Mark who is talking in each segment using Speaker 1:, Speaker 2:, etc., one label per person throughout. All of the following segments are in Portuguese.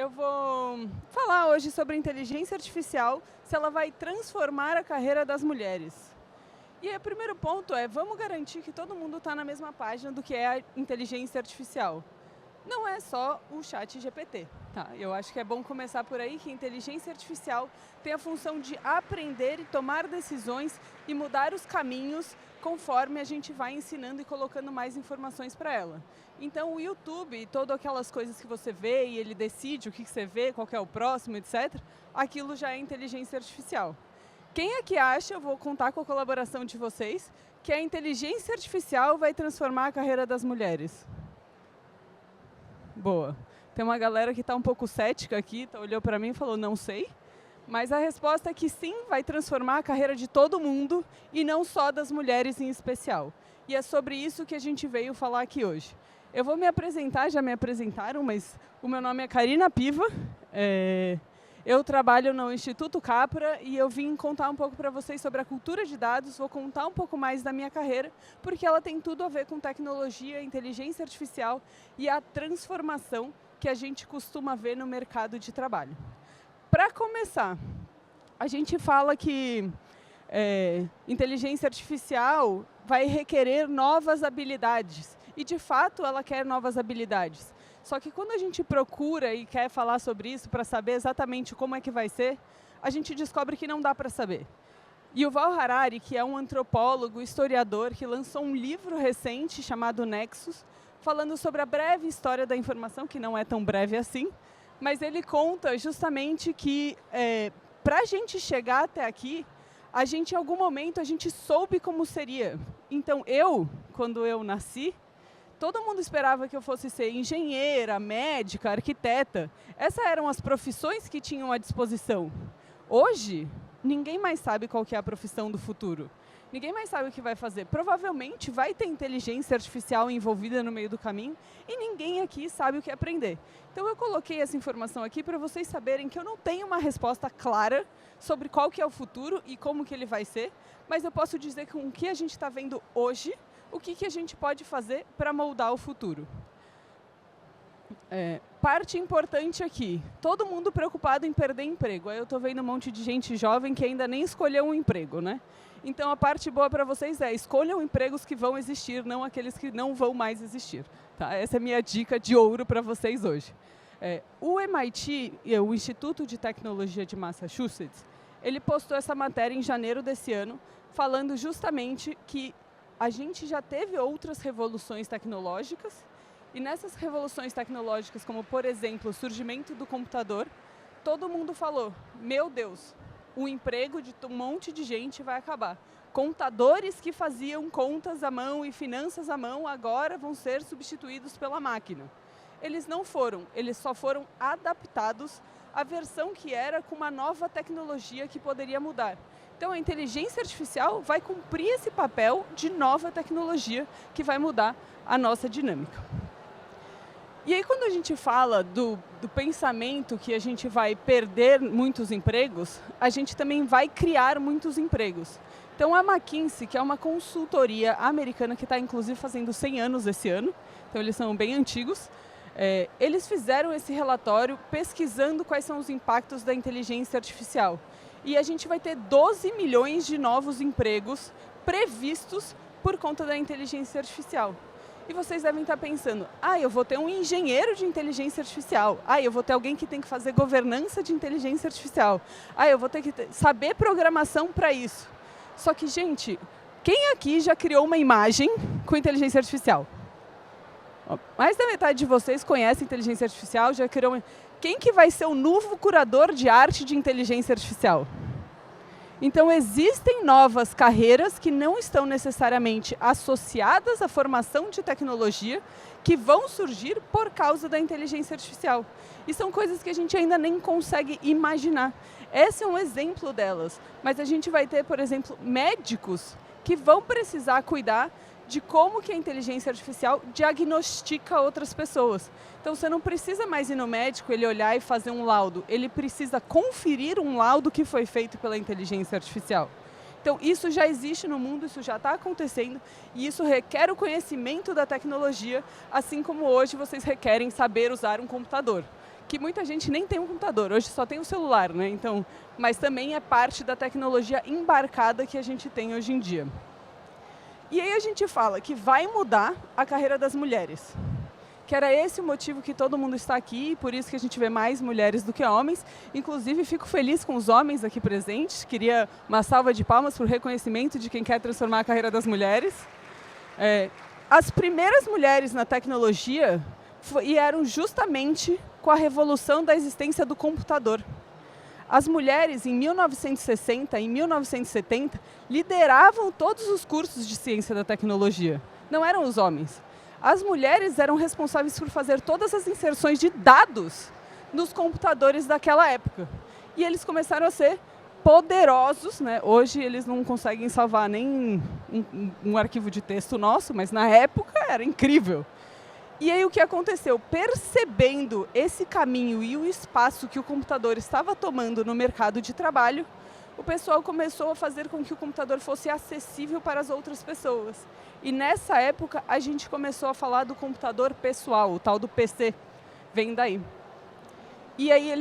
Speaker 1: Eu vou falar hoje sobre a inteligência artificial, se ela vai transformar a carreira das mulheres. E aí, o primeiro ponto é, vamos garantir que todo mundo está na mesma página do que é a inteligência artificial. Não é só o ChatGPT, tá? Eu acho que é bom começar por aí, que a inteligência artificial tem a função de aprender e tomar decisões e mudar os caminhos conforme a gente vai ensinando e colocando mais informações para ela. Então o YouTube, todas aquelas coisas que você vê e ele decide o que você vê, qual que é o próximo, etc., aquilo já é inteligência artificial. Quem é que acha, eu vou contar com a colaboração de vocês, que a inteligência artificial vai transformar a carreira das mulheres? Boa. Tem uma galera que está um pouco cética aqui, olhou para mim e falou, não sei. Mas a resposta é que sim, vai transformar a carreira de todo mundo e não só das mulheres em especial. E é sobre isso que a gente veio falar aqui hoje. Eu vou me apresentar, já me apresentaram, mas o meu nome é Karina Piva. Eu trabalho no Instituto Capra e eu vim contar um pouco para vocês sobre a cultura de dados, vou contar um pouco mais da minha carreira, porque ela tem tudo a ver com tecnologia, inteligência artificial e a transformação que a gente costuma ver no mercado de trabalho. Para começar, a gente fala que inteligência artificial vai requerer novas habilidades e, de fato, ela quer novas habilidades. Só que quando a gente procura e quer falar sobre isso para saber exatamente como é que vai ser, a gente descobre que não dá para saber. E o Yuval Harari, que é um antropólogo, historiador, que lançou um livro recente chamado Nexus, falando sobre a breve história da informação, que não é tão breve assim, mas ele conta justamente que para a gente chegar até aqui, em algum momento, a gente soube como seria. Então, quando eu nasci, todo mundo esperava que eu fosse ser engenheira, médica, arquiteta. Essas eram as profissões que tinham à disposição. Hoje, ninguém mais sabe qual que é a profissão do futuro. Ninguém mais sabe o que vai fazer. Provavelmente vai ter inteligência artificial envolvida no meio do caminho e ninguém aqui sabe o que aprender. Então eu coloquei essa informação aqui para vocês saberem que eu não tenho uma resposta clara sobre qual que é o futuro e como que ele vai ser, mas eu posso dizer que com o que a gente está vendo hoje, o que a gente pode fazer para moldar o futuro. Parte importante aqui, todo mundo preocupado em perder emprego. Aí eu estou vendo um monte de gente jovem que ainda nem escolheu um emprego, né? Então a parte boa para vocês é, escolham empregos que vão existir, não aqueles que não vão mais existir. Tá? Essa é a minha dica de ouro para vocês hoje. O MIT, o Instituto de Tecnologia de Massachusetts, ele postou essa matéria em janeiro desse ano, falando justamente que a gente já teve outras revoluções tecnológicas, e nessas revoluções tecnológicas, como por exemplo o surgimento do computador, todo mundo falou, meu Deus, o emprego de um monte de gente vai acabar. Contadores que faziam contas à mão e finanças à mão agora vão ser substituídos pela máquina. Eles não foram, eles só foram adaptados à versão que era com uma nova tecnologia que poderia mudar. Então a inteligência artificial vai cumprir esse papel de nova tecnologia que vai mudar a nossa dinâmica. E aí quando a gente fala do pensamento que a gente vai perder muitos empregos, a gente também vai criar muitos empregos. Então a McKinsey, que é uma consultoria americana que está inclusive fazendo 100 anos esse ano, então eles são bem antigos, eles fizeram esse relatório pesquisando quais são os impactos da inteligência artificial. E a gente vai ter 12 milhões de novos empregos previstos por conta da inteligência artificial. E vocês devem estar pensando, eu vou ter um engenheiro de inteligência artificial, eu vou ter alguém que tem que fazer governança de inteligência artificial, eu vou ter que saber programação para isso. Só que, gente, quem aqui já criou uma imagem com inteligência artificial? Mais da metade de vocês conhece inteligência artificial, já criou uma... Quem que vai ser o novo curador de arte de inteligência artificial? Então, existem novas carreiras que não estão necessariamente associadas à formação de tecnologia, que vão surgir por causa da inteligência artificial. E são coisas que a gente ainda nem consegue imaginar. Esse é um exemplo delas. Mas a gente vai ter, por exemplo, médicos que vão precisar cuidar de como que a inteligência artificial diagnostica outras pessoas. Então, você não precisa mais ir no médico, ele olhar e fazer um laudo. Ele precisa conferir um laudo que foi feito pela inteligência artificial. Então, isso já existe no mundo, isso já está acontecendo, e isso requer o conhecimento da tecnologia, assim como hoje vocês requerem saber usar um computador. que muita gente nem tem um computador, hoje só tem o celular, né? Então, mas também é parte da tecnologia embarcada que a gente tem hoje em dia. E aí a gente fala que vai mudar a carreira das mulheres, que era esse o motivo que todo mundo está aqui, por isso que a gente vê mais mulheres do que homens. Inclusive, fico feliz com os homens aqui presentes, queria uma salva de palmas por reconhecimento de quem quer transformar a carreira das mulheres. As primeiras mulheres na tecnologia vieram justamente com a revolução da existência do computador. As mulheres, em 1960 e 1970, lideravam todos os cursos de ciência da tecnologia. Não eram os homens. As mulheres eram responsáveis por fazer todas as inserções de dados nos computadores daquela época. E eles começaram a ser poderosos, né? Hoje eles não conseguem salvar nem um arquivo de texto nosso, mas na época era incrível. E aí o que aconteceu? Percebendo esse caminho e o espaço que o computador estava tomando no mercado de trabalho, o pessoal começou a fazer com que o computador fosse acessível para as outras pessoas. E nessa época a gente começou a falar do computador pessoal, o tal do PC, vem daí. E aí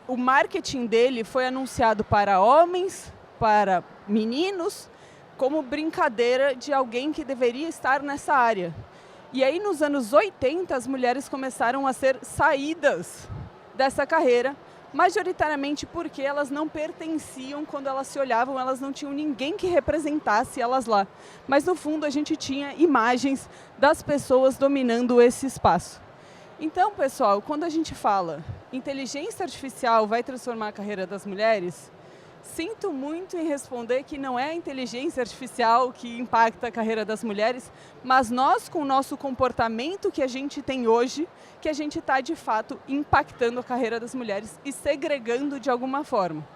Speaker 1: o marketing dele foi anunciado para homens, para meninos, como brincadeira de alguém que deveria estar nessa área. E aí, nos anos 80, as mulheres começaram a ser saídas dessa carreira, majoritariamente porque elas não pertenciam, quando elas se olhavam, elas não tinham ninguém que representasse elas lá. Mas, no fundo, a gente tinha imagens das pessoas dominando esse espaço. Então, pessoal, quando a gente fala inteligência artificial vai transformar a carreira das mulheres, sinto muito em responder que não é a inteligência artificial que impacta a carreira das mulheres, mas nós, com o nosso comportamento que a gente tem hoje, que a gente está, de fato, impactando a carreira das mulheres e segregando de alguma forma.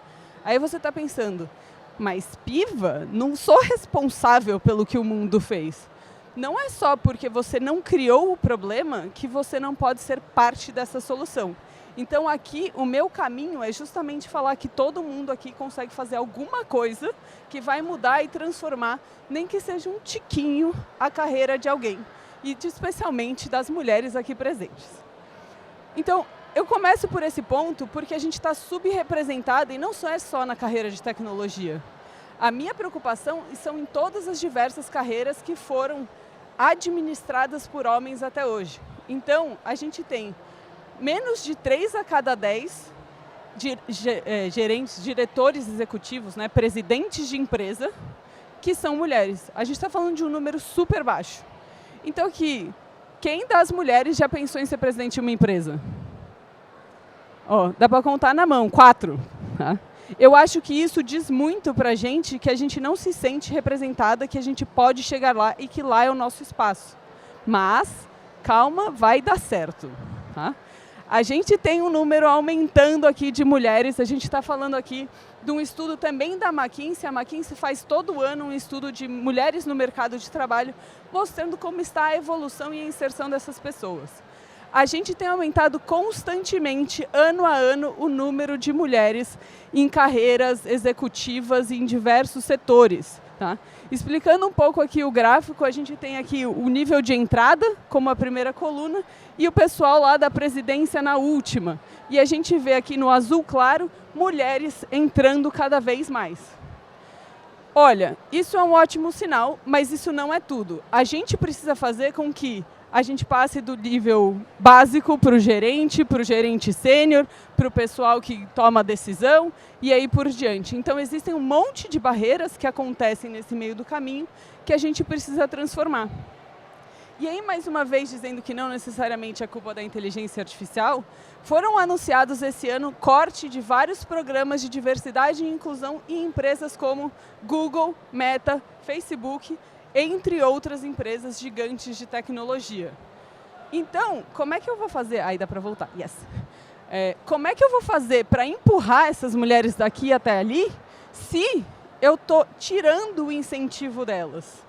Speaker 1: Aí você está pensando, mas piva, não sou responsável pelo que o mundo fez. Não é só porque você não criou o problema que você não pode ser parte dessa solução. Então, aqui, o meu caminho é justamente falar que todo mundo aqui consegue fazer alguma coisa que vai mudar e transformar, nem que seja um tiquinho, a carreira de alguém. E especialmente das mulheres aqui presentes. Então, eu começo por esse ponto porque a gente está subrepresentada e não só na carreira de tecnologia. A minha preocupação são em todas as diversas carreiras que foram administradas por homens até hoje. Então, a gente tem menos de 3 a cada 10 gerentes, diretores executivos, né, presidentes de empresa, que são mulheres. A gente está falando de um número super baixo. Então, quem das mulheres já pensou em ser presidente de uma empresa? Dá para contar na mão, 4. Tá? Eu acho que isso diz muito para a gente que a gente não se sente representada, que a gente pode chegar lá e que lá é o nosso espaço. Mas, calma, vai dar certo. Tá? A gente tem um número aumentando aqui de mulheres, a gente está falando aqui de um estudo também da McKinsey. A McKinsey faz todo ano um estudo de mulheres no mercado de trabalho, mostrando como está a evolução e a inserção dessas pessoas. A gente tem aumentado constantemente, ano a ano, o número de mulheres em carreiras executivas em diversos setores. Tá? Explicando um pouco aqui o gráfico, a gente tem aqui o nível de entrada, como a primeira coluna, e o pessoal lá da presidência na última. E a gente vê aqui no azul claro, mulheres entrando cada vez mais. Olha, isso é um ótimo sinal, mas isso não é tudo. A gente precisa fazer com que a gente passe do nível básico para o gerente sênior, para o pessoal que toma a decisão e aí por diante. Então, existem um monte de barreiras que acontecem nesse meio do caminho que a gente precisa transformar. E aí, mais uma vez, dizendo que não necessariamente é culpa da inteligência artificial, foram anunciados esse ano corte de vários programas de diversidade e inclusão em empresas como Google, Meta, Facebook, entre outras empresas gigantes de tecnologia. Então, como é que eu vou fazer? Aí dá para voltar. Yes. Como é que eu vou fazer para empurrar essas mulheres daqui até ali, se eu estou tirando o incentivo delas?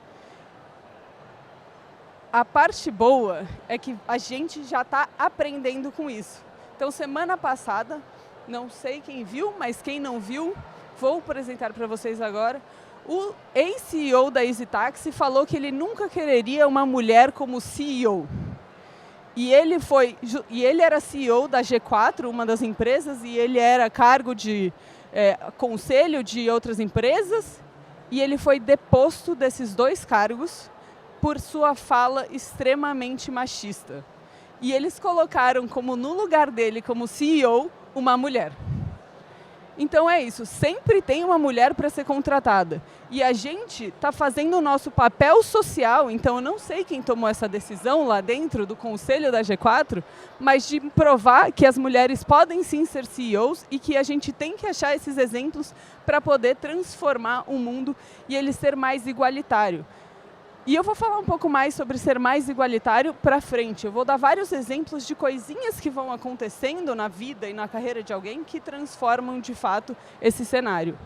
Speaker 1: A parte boa é que a gente já está aprendendo com isso. Então, semana passada, não sei quem viu, mas quem não viu, vou apresentar para vocês agora. O ex-CEO da EasyTaxi falou que ele nunca quereria uma mulher como CEO. E ele era CEO da G4, uma das empresas, e ele era cargo de conselho de outras empresas, e ele foi deposto desses 2 cargos por sua fala extremamente machista. E eles colocaram como no lugar dele, como CEO, uma mulher. Então é isso, sempre tem uma mulher para ser contratada. E a gente está fazendo o nosso papel social, então eu não sei quem tomou essa decisão lá dentro do conselho da G4, mas de provar que as mulheres podem sim ser CEOs e que a gente tem que achar esses exemplos para poder transformar o mundo e ele ser mais igualitário. E eu vou falar um pouco mais sobre ser mais igualitário para frente. Eu vou dar vários exemplos de coisinhas que vão acontecendo na vida e na carreira de alguém que transformam, de fato, esse cenário.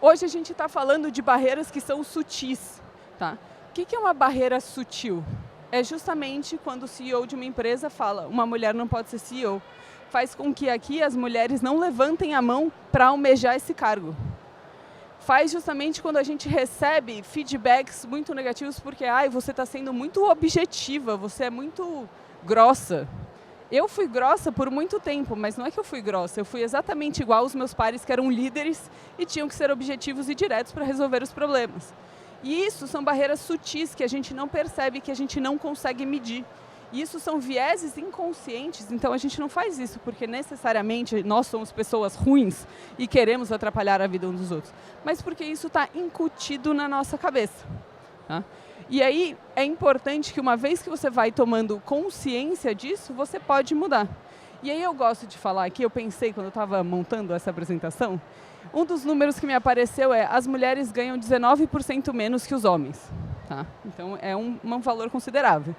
Speaker 1: Hoje a gente está falando de barreiras que são sutis. Tá? O que é uma barreira sutil? É justamente quando o CEO de uma empresa fala, uma mulher não pode ser CEO. Faz com que aqui as mulheres não levantem a mão para almejar esse cargo. Faz justamente quando a gente recebe feedbacks muito negativos porque você está sendo muito objetiva, você é muito grossa. Eu fui grossa por muito tempo, mas não é que eu fui grossa, eu fui exatamente igual aos meus pares que eram líderes e tinham que ser objetivos e diretos para resolver os problemas. E isso são barreiras sutis que a gente não percebe, que a gente não consegue medir. E isso são vieses inconscientes, então a gente não faz isso porque necessariamente nós somos pessoas ruins e queremos atrapalhar a vida uns dos outros, mas porque isso está incutido na nossa cabeça. Tá? E aí é importante que uma vez que você vai tomando consciência disso, você pode mudar. E aí eu gosto de falar aqui, eu pensei quando eu estava montando essa apresentação, um dos números que me apareceu é as mulheres ganham 19% menos que os homens. Tá? Então é um valor considerável.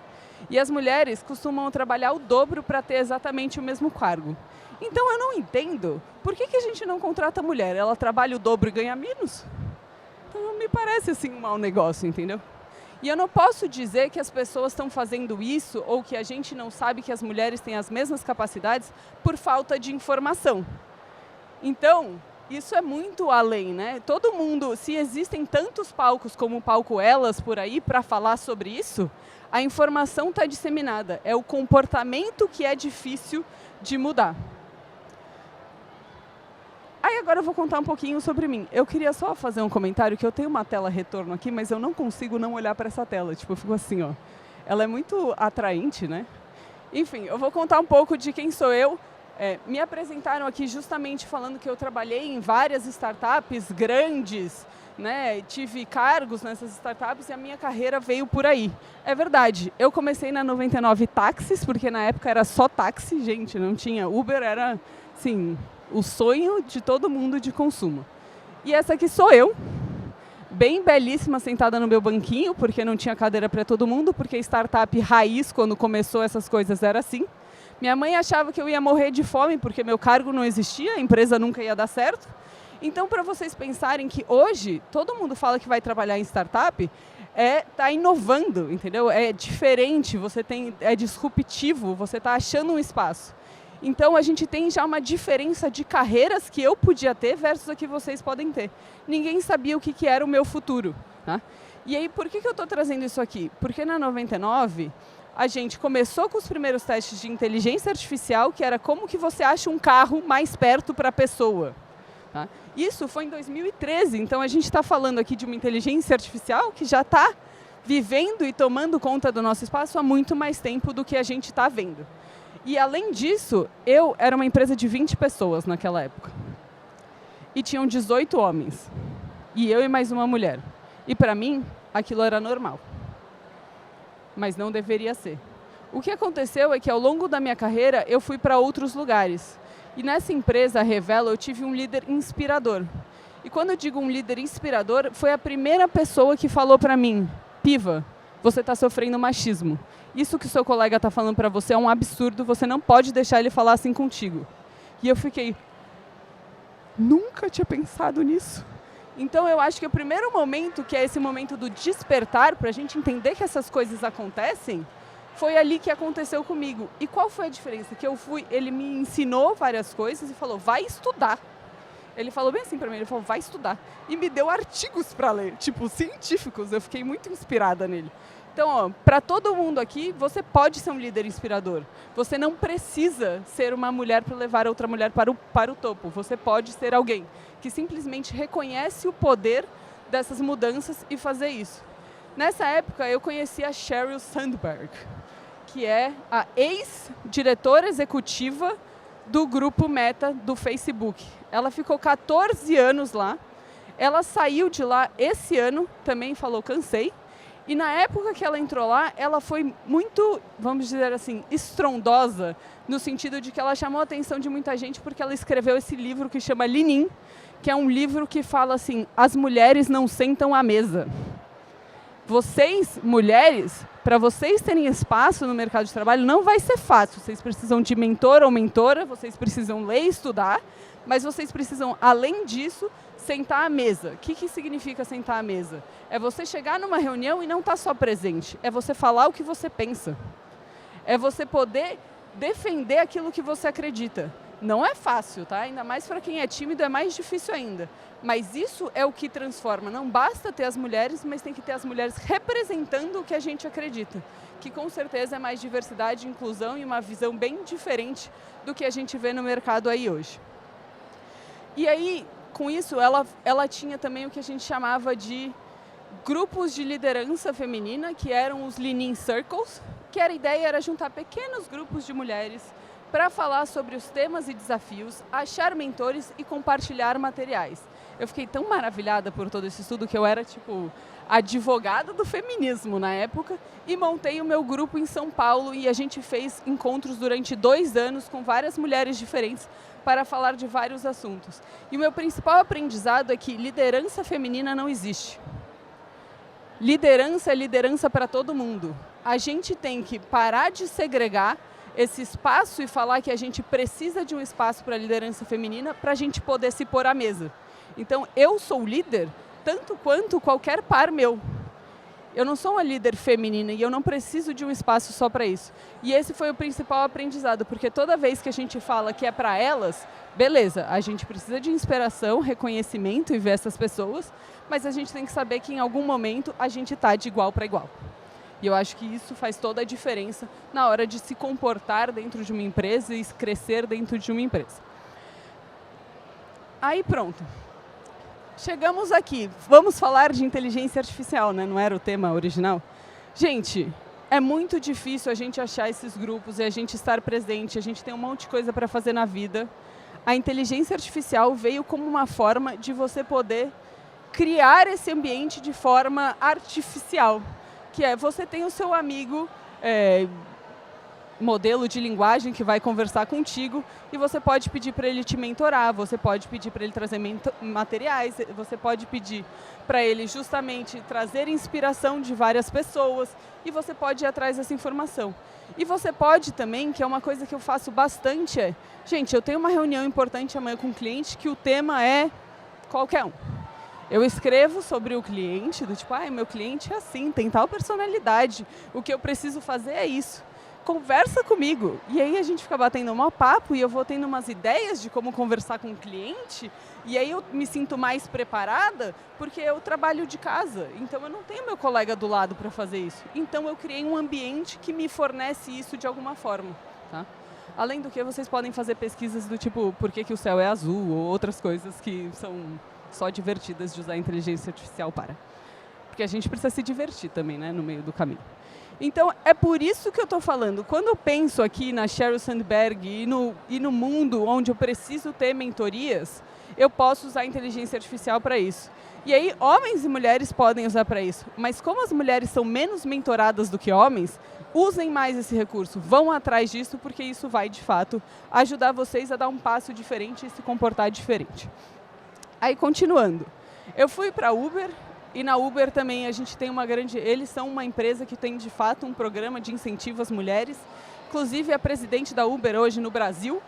Speaker 1: E as mulheres costumam trabalhar o dobro para ter exatamente o mesmo cargo. Então eu não entendo por que a gente não contrata a mulher? Ela trabalha o dobro e ganha menos? Então não me parece assim um mau negócio, entendeu? E eu não posso dizer que as pessoas estão fazendo isso ou que a gente não sabe que as mulheres têm as mesmas capacidades por falta de informação. Então, isso é muito além, né? Todo mundo, se existem tantos palcos como o palco Elas por aí para falar sobre isso, a informação está disseminada. É o comportamento que é difícil de mudar. Aí agora eu vou contar um pouquinho sobre mim. Eu queria só fazer um comentário, que eu tenho uma tela retorno aqui, mas eu não consigo não olhar para essa tela. Tipo, eu fico assim, ó. Ela é muito atraente, né? Enfim, eu vou contar um pouco de quem sou eu. Me apresentaram aqui justamente falando que eu trabalhei em várias startups grandes, né? Tive cargos nessas startups e a minha carreira veio por aí. É verdade, eu comecei na 99 Táxis, porque na época era só táxi, gente, não tinha Uber, era, assim, o sonho de todo mundo de consumo. E essa aqui sou eu, bem belíssima, sentada no meu banquinho, porque não tinha cadeira para todo mundo, porque startup raiz, quando começou essas coisas, era assim. Minha mãe achava que eu ia morrer de fome, porque meu cargo não existia, a empresa nunca ia dar certo. Então, para vocês pensarem que hoje, todo mundo fala que vai trabalhar em startup, tá inovando, entendeu? É diferente, é disruptivo, você está achando um espaço. Então, a gente tem já uma diferença de carreiras que eu podia ter versus a que vocês podem ter. Ninguém sabia o que era o meu futuro. Tá? E aí, por que eu estou trazendo isso aqui? Porque na 99, a gente começou com os primeiros testes de inteligência artificial, que era como que você acha um carro mais perto para a pessoa. Tá? Isso foi em 2013, então a gente está falando aqui de uma inteligência artificial que já está vivendo e tomando conta do nosso espaço há muito mais tempo do que a gente está vendo. E além disso, eu era uma empresa de 20 pessoas naquela época. E tinham 18 homens. E eu e mais uma mulher. E para mim, aquilo era normal. Mas não deveria ser. O que aconteceu é que ao longo da minha carreira, eu fui para outros lugares. E nessa empresa, a Revelo, eu tive um líder inspirador. E quando eu digo um líder inspirador, foi a primeira pessoa que falou para mim, Piva, você está sofrendo machismo. Isso que o seu colega está falando para você é um absurdo, você não pode deixar ele falar assim contigo. E eu fiquei, nunca tinha pensado nisso. Então eu acho que o primeiro momento, que é esse momento do despertar, para a gente entender que essas coisas acontecem, foi ali que aconteceu comigo. E qual foi a diferença? Que ele me ensinou várias coisas e falou, vai estudar. Ele falou bem assim para mim, ele falou, vai estudar. E me deu artigos para ler, tipo, científicos. Eu fiquei muito inspirada nele. Então, para todo mundo aqui, você pode ser um líder inspirador. Você não precisa ser uma mulher para levar outra mulher para o topo. Você pode ser alguém que simplesmente reconhece o poder dessas mudanças e fazer isso. Nessa época, eu conheci a Sheryl Sandberg, que é a ex-diretora executiva do grupo Meta do Facebook. Ela ficou 14 anos lá. Ela saiu de lá esse ano, também falou cansei. E na época que ela entrou lá, ela foi muito, vamos dizer assim, estrondosa, no sentido de que ela chamou a atenção de muita gente porque ela escreveu esse livro que chama Lean In, que é um livro que fala assim, as mulheres não sentam à mesa. Vocês, mulheres, para vocês terem espaço no mercado de trabalho, não vai ser fácil. Vocês precisam de mentor ou mentora, vocês precisam ler e estudar, mas vocês precisam, além disso, sentar à mesa. O que significa sentar à mesa? É você chegar numa reunião e não estar só presente. É você falar o que você pensa. É você poder defender aquilo que você acredita. Não é fácil, tá? Ainda mais para quem é tímido, é mais difícil ainda. Mas isso é o que transforma. Não basta ter as mulheres, mas tem que ter as mulheres representando o que a gente acredita. Que com certeza é mais diversidade, inclusão e uma visão bem diferente do que a gente vê no mercado aí hoje. E aí, com isso, ela tinha também o que a gente chamava de grupos de liderança feminina, que eram os Lean In Circles, que a ideia era juntar pequenos grupos de mulheres para falar sobre os temas e desafios, achar mentores e compartilhar materiais. Eu fiquei tão maravilhada por todo esse estudo que eu era, tipo, advogada do feminismo na época e montei o meu grupo em São Paulo e a gente fez encontros durante 2 anos com várias mulheres diferentes para falar de vários assuntos. E o meu principal aprendizado é que liderança feminina não existe. Liderança é liderança para todo mundo. A gente tem que parar de segregar esse espaço e falar que a gente precisa de um espaço para a liderança feminina para a gente poder se pôr à mesa. Então, eu sou líder tanto quanto qualquer par meu. Eu não sou uma líder feminina e eu não preciso de um espaço só para isso. E esse foi o principal aprendizado, porque toda vez que a gente fala que é para elas, beleza, a gente precisa de inspiração, reconhecimento e ver essas pessoas, mas a gente tem que saber que em algum momento a gente está de igual para igual. E eu acho que isso faz toda a diferença na hora de se comportar dentro de uma empresa e crescer dentro de uma empresa. Aí pronto. Chegamos aqui. Vamos falar de inteligência artificial, né? Não era o tema original? Gente, é muito difícil a gente achar esses grupos e a gente estar presente. A gente tem um monte de coisa para fazer na vida. A inteligência artificial veio como uma forma de você poder criar esse ambiente de forma artificial. Que é, você tem o seu amigo modelo de linguagem que vai conversar contigo e você pode pedir para ele te mentorar, você pode pedir para ele trazer materiais, você pode pedir para ele justamente trazer inspiração de várias pessoas e você pode ir atrás dessa informação. E você pode também, que é uma coisa que eu faço bastante, gente, eu tenho uma reunião importante amanhã com um cliente que o tema é qualquer um. Eu escrevo sobre o cliente, do tipo, meu cliente é assim, tem tal personalidade, o que eu preciso fazer é isso. Conversa comigo. E aí a gente fica batendo um papo e eu vou tendo umas ideias de como conversar com o cliente e aí eu me sinto mais preparada porque eu trabalho de casa, então eu não tenho meu colega do lado para fazer isso. Então eu criei um ambiente que me fornece isso de alguma forma, tá? Além do que vocês podem fazer pesquisas do tipo, por que o céu é azul ou outras coisas que são só divertidas de usar a inteligência artificial para. Porque a gente precisa se divertir também, né, no meio do caminho. Então, é por isso que eu estou falando. Quando eu penso aqui na Sheryl Sandberg e no mundo onde eu preciso ter mentorias, eu posso usar a inteligência artificial para isso. E aí, homens e mulheres podem usar para isso. Mas como as mulheres são menos mentoradas do que homens, usem mais esse recurso. Vão atrás disso, porque isso vai, de fato, ajudar vocês a dar um passo diferente e se comportar diferente. Aí, continuando. Eu fui para a Uber. E na Uber também a gente tem eles são uma empresa que tem de fato um programa de incentivo às mulheres. Inclusive a presidente da Uber hoje no Brasil,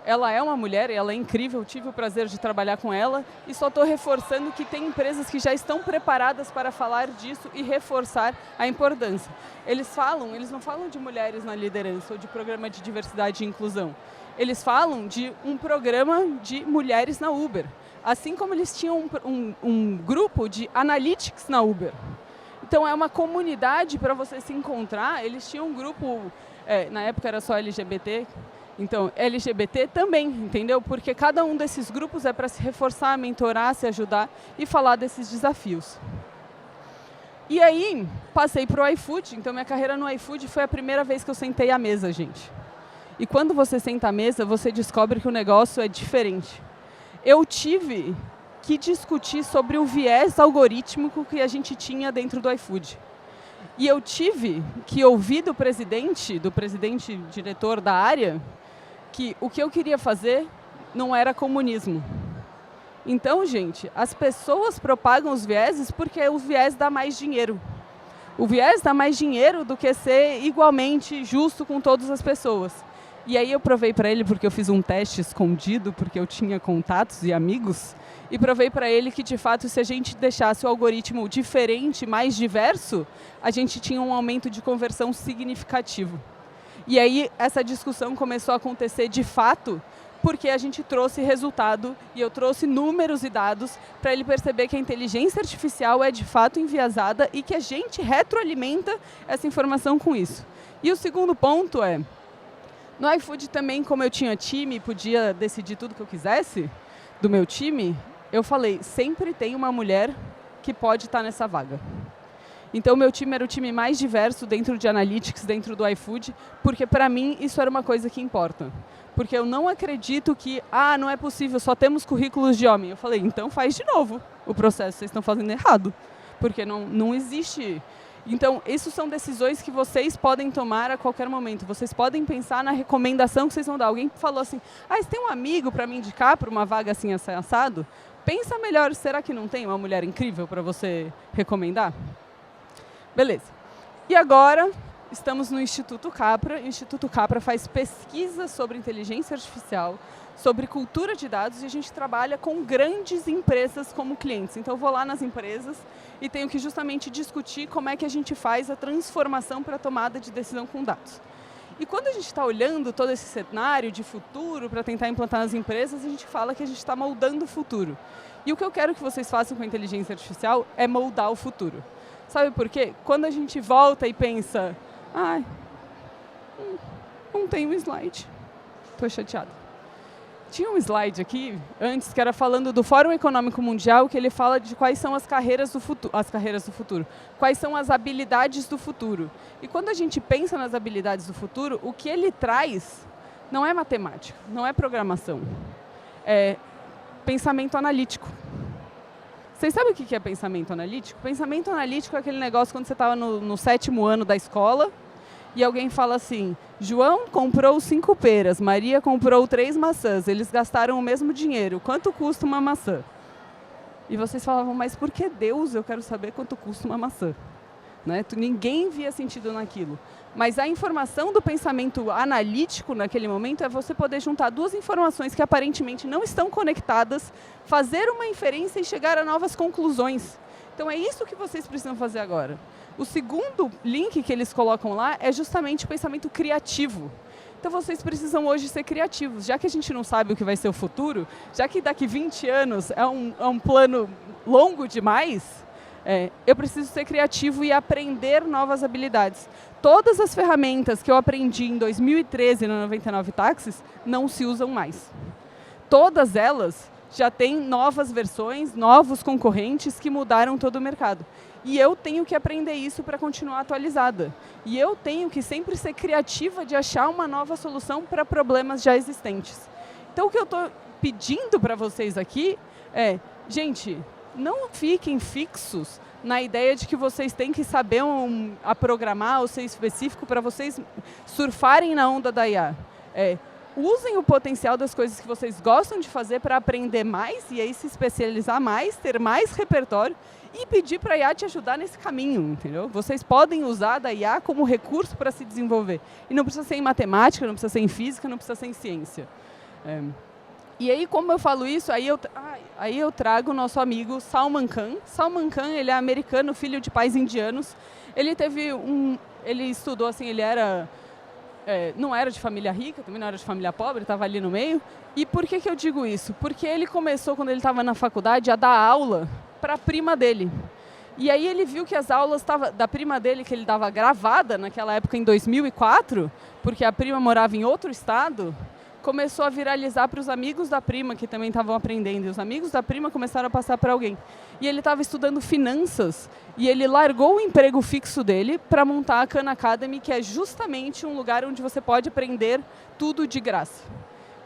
Speaker 1: ela é uma mulher, ela é incrível, tive o prazer de trabalhar com ela e só estou reforçando que tem empresas que já estão preparadas para falar disso e reforçar a importância. Eles não falam de mulheres na liderança ou de programa de diversidade e inclusão. Eles falam de um programa de mulheres na Uber. Assim como eles tinham um grupo de analytics na Uber. Então, é uma comunidade para você se encontrar. Eles tinham um grupo, na época era só LGBT, então LGBT também, entendeu? Porque cada um desses grupos é para se reforçar, mentorar, se ajudar e falar desses desafios. E aí, passei para o iFood, então minha carreira no iFood foi a primeira vez que eu sentei à mesa, gente. E quando você senta à mesa, você descobre que o negócio é diferente. Eu tive que discutir sobre o viés algorítmico que a gente tinha dentro do iFood. E eu tive que ouvir do presidente diretor da área, que o que eu queria fazer não era comunismo. Então, gente, as pessoas propagam os vieses porque o viés dá mais dinheiro. O viés dá mais dinheiro do que ser igualmente justo com todas as pessoas. E aí eu provei para ele, porque eu fiz um teste escondido, porque eu tinha contatos e amigos, e provei para ele que, de fato, se a gente deixasse o algoritmo diferente, mais diverso, a gente tinha um aumento de conversão significativo. E aí essa discussão começou a acontecer de fato, porque a gente trouxe resultado e eu trouxe números e dados para ele perceber que a inteligência artificial é de fato enviesada e que a gente retroalimenta essa informação com isso. E o segundo ponto é, no iFood também, como eu tinha time e podia decidir tudo que eu quisesse do meu time, eu falei, sempre tem uma mulher que pode estar nessa vaga. Então, o meu time era o time mais diverso dentro de Analytics, dentro do iFood, porque para mim isso era uma coisa que importa. Porque eu não acredito que, não é possível, só temos currículos de homem. Eu falei, então faz de novo o processo, vocês estão fazendo errado. Porque não existe. Então, isso são decisões que vocês podem tomar a qualquer momento. Vocês podem pensar na recomendação que vocês vão dar. Alguém falou assim, você tem um amigo para me indicar para uma vaga assim assado? Pensa melhor, será que não tem uma mulher incrível para você recomendar? Beleza. E agora, estamos no Instituto Capra. O Instituto Capra faz pesquisa sobre inteligência artificial, sobre cultura de dados, e a gente trabalha com grandes empresas como clientes. Então, eu vou lá nas empresas e tenho que justamente discutir como é que a gente faz a transformação para a tomada de decisão com dados. E quando a gente está olhando todo esse cenário de futuro para tentar implantar nas empresas, a gente fala que a gente está moldando o futuro. E o que eu quero que vocês façam com a inteligência artificial é moldar o futuro. Sabe por quê? Quando a gente volta e pensa, não tem um slide, estou chateada. Tinha um slide aqui, antes, que era falando do Fórum Econômico Mundial, que ele fala de quais são as carreiras do futuro, quais são as habilidades do futuro. E quando a gente pensa nas habilidades do futuro, o que ele traz não é matemática, não é programação, é pensamento analítico. Vocês sabem o que é pensamento analítico? Pensamento analítico é aquele negócio quando você estava no 7º ano da escola e alguém fala assim, João comprou 5 peras, Maria comprou 3 maçãs, eles gastaram o mesmo dinheiro, quanto custa uma maçã? E vocês falavam, mas por que Deus eu quero saber quanto custa uma maçã? Né? Ninguém via sentido naquilo. Mas a informação do pensamento analítico naquele momento é você poder juntar duas informações que aparentemente não estão conectadas, fazer uma inferência e chegar a novas conclusões. Então é isso que vocês precisam fazer agora. O segundo link que eles colocam lá é justamente o pensamento criativo. Então vocês precisam hoje ser criativos. Já que a gente não sabe o que vai ser o futuro, já que daqui 20 anos é um plano longo demais, eu preciso ser criativo e aprender novas habilidades. Todas as ferramentas que eu aprendi em 2013 no 99 Táxis não se usam mais. Todas elas já têm novas versões, novos concorrentes que mudaram todo o mercado. E eu tenho que aprender isso para continuar atualizada. E eu tenho que sempre ser criativa de achar uma nova solução para problemas já existentes. Então, o que eu estou pedindo para vocês aqui é, gente, não fiquem fixos na ideia de que vocês têm que saber a programar ou ser específico para vocês surfarem na onda da IA. Usem o potencial das coisas que vocês gostam de fazer para aprender mais e aí se especializar mais, ter mais repertório e pedir para a IA te ajudar nesse caminho, entendeu? Vocês podem usar da IA como recurso para se desenvolver. E não precisa ser em matemática, não precisa ser em física, não precisa ser em ciência. E aí, como eu falo isso, aí eu trago o nosso amigo Salman Khan. Salman Khan, ele é americano, filho de pais indianos. Ele estudou assim, ele não era de família rica, também não era de família pobre, estava ali no meio. E por que eu digo isso? Porque ele começou, quando ele estava na faculdade, a dar aula para a prima dele. E aí ele viu que as aulas da prima dele, que ele dava gravada naquela época, em 2004, porque a prima morava em outro estado, começou a viralizar para os amigos da prima, que também estavam aprendendo. E os amigos da prima começaram a passar para alguém. E ele estava estudando finanças, e ele largou o emprego fixo dele para montar a Khan Academy, que é justamente um lugar onde você pode aprender tudo de graça.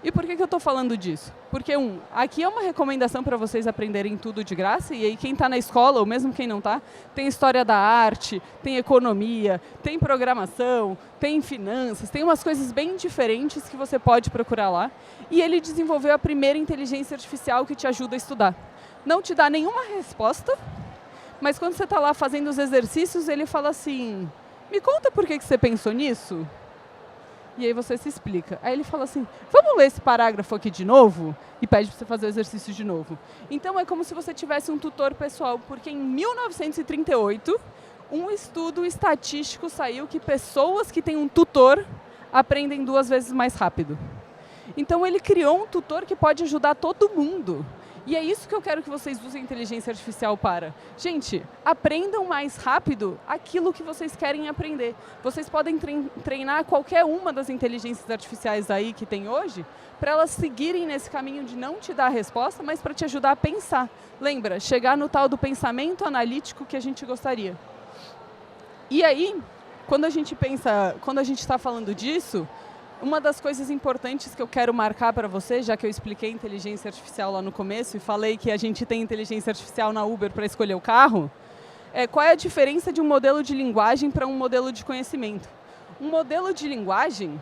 Speaker 1: E por que eu estou falando disso? Porque, aqui é uma recomendação para vocês aprenderem tudo de graça, e aí quem está na escola, ou mesmo quem não está, tem história da arte, tem economia, tem programação, tem finanças, tem umas coisas bem diferentes que você pode procurar lá. E ele desenvolveu a primeira inteligência artificial que te ajuda a estudar. Não te dá nenhuma resposta, mas quando você está lá fazendo os exercícios, ele fala assim, me conta por que você pensou nisso? E aí você se explica. Aí ele fala assim, vamos ler esse parágrafo aqui de novo? E pede para você fazer o exercício de novo. Então é como se você tivesse um tutor pessoal, porque em 1938, um estudo estatístico saiu que pessoas que têm um tutor aprendem 2 vezes mais rápido. Então ele criou um tutor que pode ajudar todo mundo. E é isso que eu quero que vocês usem a inteligência artificial para. Gente, aprendam mais rápido aquilo que vocês querem aprender. Vocês podem treinar qualquer uma das inteligências artificiais aí que tem hoje, para elas seguirem nesse caminho de não te dar a resposta, mas para te ajudar a pensar. Lembra, chegar no tal do pensamento analítico que a gente gostaria. E aí, quando a gente está falando disso, uma das coisas importantes que eu quero marcar para você, já que eu expliquei inteligência artificial lá no começo e falei que a gente tem inteligência artificial na Uber para escolher o carro, qual é a diferença de um modelo de linguagem para um modelo de conhecimento? Um modelo de linguagem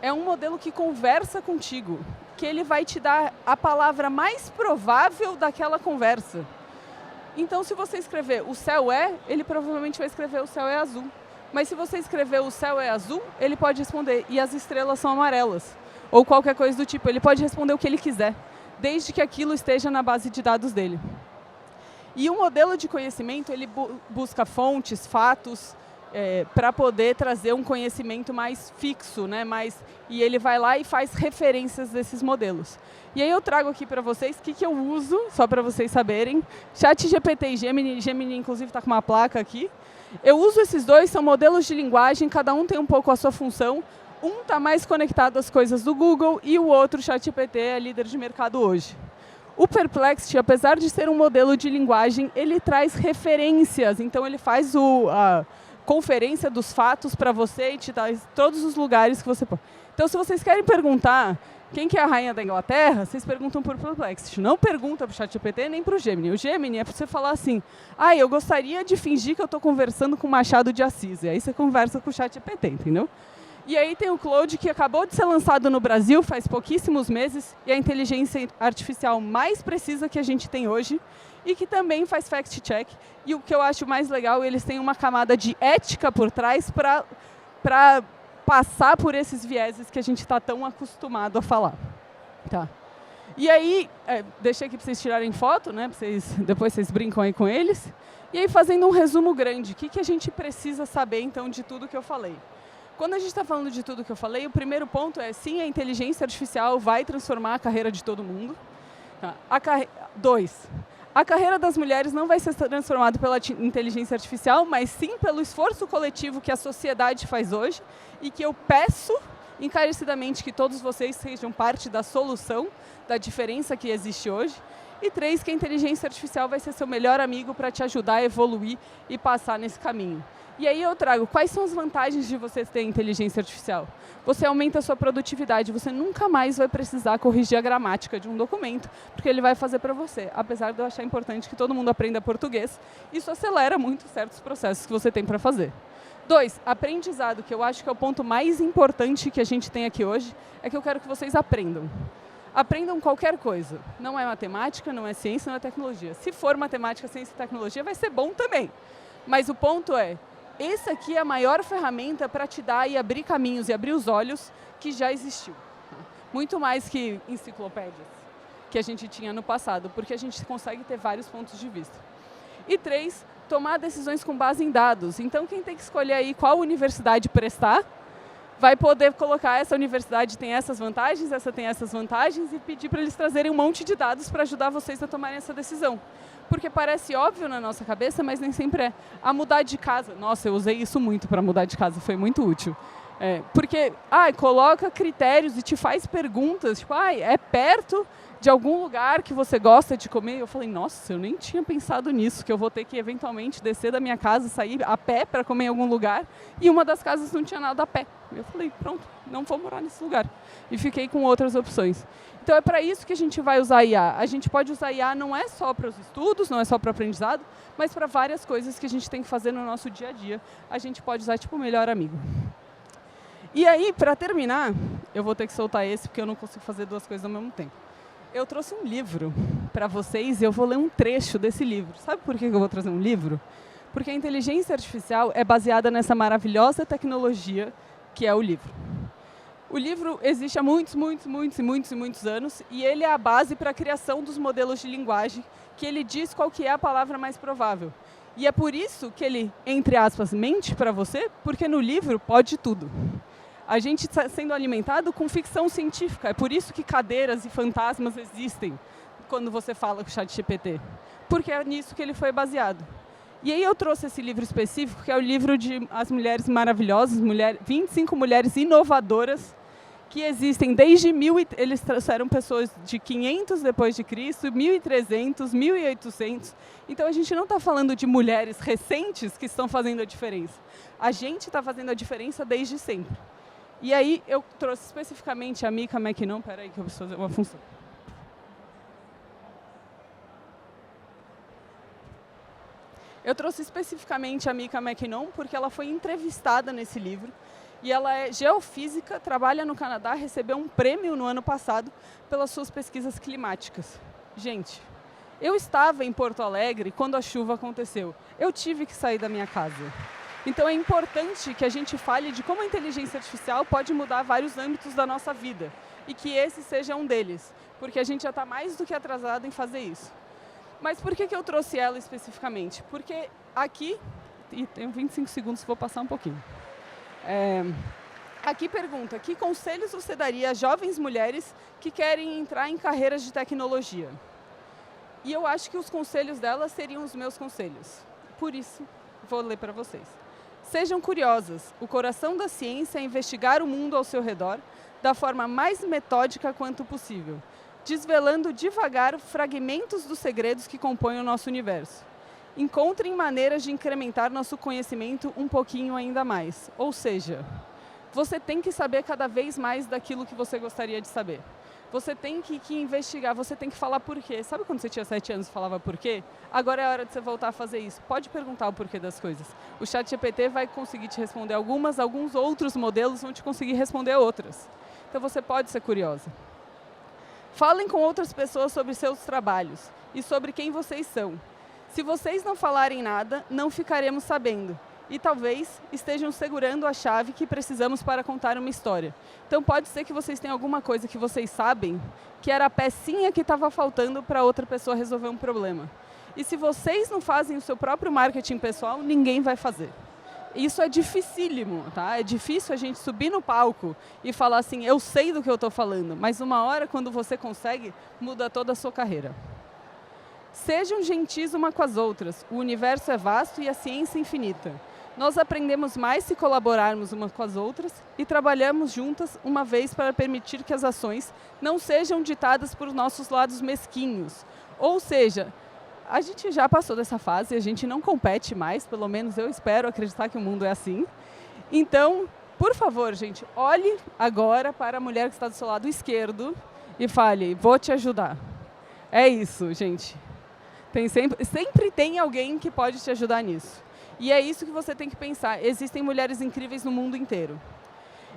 Speaker 1: é um modelo que conversa contigo, que ele vai te dar a palavra mais provável daquela conversa. Então, se você escrever o céu ele provavelmente vai escrever o céu é azul. Mas se você escrever o céu é azul, ele pode responder e as estrelas são amarelas. Ou qualquer coisa do tipo, ele pode responder o que ele quiser, desde que aquilo esteja na base de dados dele. E o modelo de conhecimento, ele busca fontes, fatos, para poder trazer um conhecimento mais fixo, né? E ele vai lá e faz referências desses modelos. E aí eu trago aqui para vocês o que eu uso, só para vocês saberem. ChatGPT e Gemini inclusive está com uma placa aqui. Eu uso esses dois, são modelos de linguagem, cada um tem um pouco a sua função. Um está mais conectado às coisas do Google e o outro, ChatGPT, é líder de mercado hoje. O Perplexity, apesar de ser um modelo de linguagem, ele traz referências, então ele faz a conferência dos fatos para você e te dá todos os lugares que você pode. Então, se vocês querem perguntar quem que é a rainha da Inglaterra, vocês perguntam por Perplexity. Não pergunta para o ChatGPT nem para o Gemini. O Gemini é para você falar assim, eu gostaria de fingir que eu estou conversando com Machado de Assis. E aí você conversa com o ChatGPT, entendeu? E aí tem o Claude, que acabou de ser lançado no Brasil faz pouquíssimos meses, e é a inteligência artificial mais precisa que a gente tem hoje, e que também faz fact-check. E o que eu acho mais legal, eles têm uma camada de ética por trás para passar por esses vieses que a gente está tão acostumado a falar. Tá. E aí, deixei aqui para vocês tirarem foto, né? Depois vocês brincam aí com eles. E aí, fazendo um resumo grande, o que a gente precisa saber, então, de tudo que eu falei? Quando a gente está falando de tudo que eu falei, o primeiro ponto é, sim, a inteligência artificial vai transformar a carreira de todo mundo. Tá. 2. A carreira das mulheres não vai ser transformada pela inteligência artificial, mas sim pelo esforço coletivo que a sociedade faz hoje e que eu peço encarecidamente que todos vocês sejam parte da solução, da diferença que existe hoje. E 3, que a inteligência artificial vai ser seu melhor amigo para te ajudar a evoluir e passar nesse caminho. E aí eu trago, quais são as vantagens de você ter inteligência artificial? Você aumenta a sua produtividade, você nunca mais vai precisar corrigir a gramática de um documento, porque ele vai fazer para você. Apesar de eu achar importante que todo mundo aprenda português, isso acelera muito certos processos que você tem para fazer. 2, aprendizado, que eu acho que é o ponto mais importante que a gente tem aqui hoje, é que eu quero que vocês aprendam. Aprendam qualquer coisa. Não é matemática, não é ciência, não é tecnologia. Se for matemática, ciência e tecnologia, vai ser bom também. Mas o ponto é, esse aqui é a maior ferramenta para te dar e abrir caminhos e abrir os olhos que já existiu. Muito mais que enciclopédias que a gente tinha no passado, porque a gente consegue ter vários pontos de vista. E 3, tomar decisões com base em dados. Então, quem tem que escolher aí qual universidade prestar, vai poder colocar essa universidade tem essas vantagens, essa tem essas vantagens, e pedir para eles trazerem um monte de dados para ajudar vocês a tomarem essa decisão. Porque parece óbvio na nossa cabeça, mas nem sempre é. A mudar de casa. Nossa, eu usei isso muito para mudar de casa, foi muito útil. Porque coloca critérios e te faz perguntas, tipo, é perto de algum lugar que você gosta de comer? Eu falei, nossa, eu nem tinha pensado nisso, que eu vou ter que eventualmente descer da minha casa, sair a pé para comer em algum lugar, e uma das casas não tinha nada a pé. Eu falei, pronto, não vou morar nesse lugar. E fiquei com outras opções. Então é para isso que a gente vai usar IA. A gente pode usar IA não é só para os estudos, não é só para o aprendizado, mas para várias coisas que a gente tem que fazer no nosso dia a dia. A gente pode usar tipo o melhor amigo. E aí, para terminar, eu vou ter que soltar esse, porque eu não consigo fazer duas coisas ao mesmo tempo. Eu trouxe um livro para vocês e eu vou ler um trecho desse livro. Sabe por que eu vou trazer um livro? Porque a inteligência artificial é baseada nessa maravilhosa tecnologia que é o livro. O livro existe há muitos anos e ele é a base para a criação dos modelos de linguagem, que ele diz qual que é a palavra mais provável. E é por isso que ele, entre aspas, mente para você, porque no livro pode tudo. A gente está sendo alimentado com ficção científica. É por isso que cadeiras e fantasmas existem quando você fala com o ChatGPT. Porque é nisso que ele foi baseado. E aí eu trouxe esse livro específico, que é o livro de As Mulheres Maravilhosas, 25 mulheres inovadoras, que existem desde eles trouxeram pessoas de 500 depois de Cristo, 1300, 1800. Então a gente não está falando de mulheres recentes que estão fazendo a diferença. A gente está fazendo a diferença desde sempre. E aí eu trouxe especificamente a Mika McKinnon, peraí que eu preciso fazer uma função. Eu trouxe especificamente a Mika McKinnon porque ela foi entrevistada nesse livro e ela é geofísica, trabalha no Canadá, recebeu um prêmio no ano passado pelas suas pesquisas climáticas. Gente, eu estava em Porto Alegre quando a chuva aconteceu. Eu tive que sair da minha casa. Então é importante que a gente fale de como a inteligência artificial pode mudar vários âmbitos da nossa vida e que esse seja um deles, porque a gente já está mais do que atrasado em fazer isso. Mas por que eu trouxe ela especificamente? Porque aqui, e tenho 25 segundos, vou passar um pouquinho. Aqui pergunta, que conselhos você daria a jovens mulheres que querem entrar em carreiras de tecnologia? E eu acho que os conselhos dela seriam os meus conselhos. Por isso, vou ler para vocês. Sejam curiosas. O coração da ciência é investigar o mundo ao seu redor da forma mais metódica quanto possível, desvelando devagar fragmentos dos segredos que compõem o nosso universo. Encontrem maneiras de incrementar nosso conhecimento um pouquinho ainda mais. Ou seja, você tem que saber cada vez mais daquilo que você gostaria de saber. Você tem que investigar, você tem que falar por quê. Sabe quando você tinha 7 anos e falava por quê? Agora é a hora de você voltar a fazer isso. Pode perguntar o porquê das coisas. O ChatGPT vai conseguir te responder alguns outros modelos vão te conseguir responder outras. Então você pode ser curiosa. Falem com outras pessoas sobre seus trabalhos e sobre quem vocês são. Se vocês não falarem nada, não ficaremos sabendo. E talvez estejam segurando a chave que precisamos para contar uma história. Então pode ser que vocês tenham alguma coisa que vocês sabem, que era a pecinha que estava faltando para outra pessoa resolver um problema. E se vocês não fazem o seu próprio marketing pessoal, ninguém vai fazer. Isso é dificílimo, tá? É difícil a gente subir no palco e falar assim, eu sei do que eu estou falando, mas uma hora, quando você consegue, muda toda a sua carreira. Sejam gentis uma com as outras. O universo é vasto e a ciência infinita. Nós aprendemos mais se colaborarmos umas com as outras e trabalhamos juntas uma vez para permitir que as ações não sejam ditadas por nossos lados mesquinhos. Ou seja, a gente já passou dessa fase, a gente não compete mais, pelo menos eu espero acreditar que o mundo é assim. Então, por favor, gente, olhe agora para a mulher que está do seu lado esquerdo e fale, vou te ajudar. É isso, gente. Sempre tem alguém que pode te ajudar nisso. E é isso que você tem que pensar. Existem mulheres incríveis no mundo inteiro.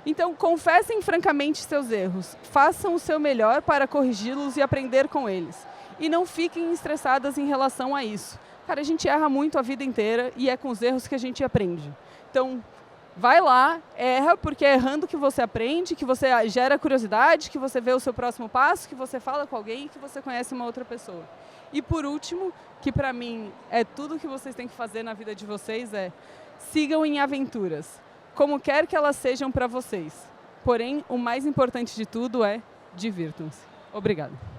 Speaker 1: Então, confessem francamente seus erros. Façam o seu melhor para corrigi-los e aprender com eles. E não fiquem estressadas em relação a isso. Cara, a gente erra muito a vida inteira e é com os erros que a gente aprende. Então, vai lá, erra, porque é errando que você aprende, que você gera curiosidade, que você vê o seu próximo passo, que você fala com alguém, que você conhece uma outra pessoa. E por último, que para mim é tudo que vocês têm que fazer na vida de vocês, sigam em aventuras. como quer que elas sejam para vocês. Porém, o mais importante de tudo é divirtam-se. Obrigada.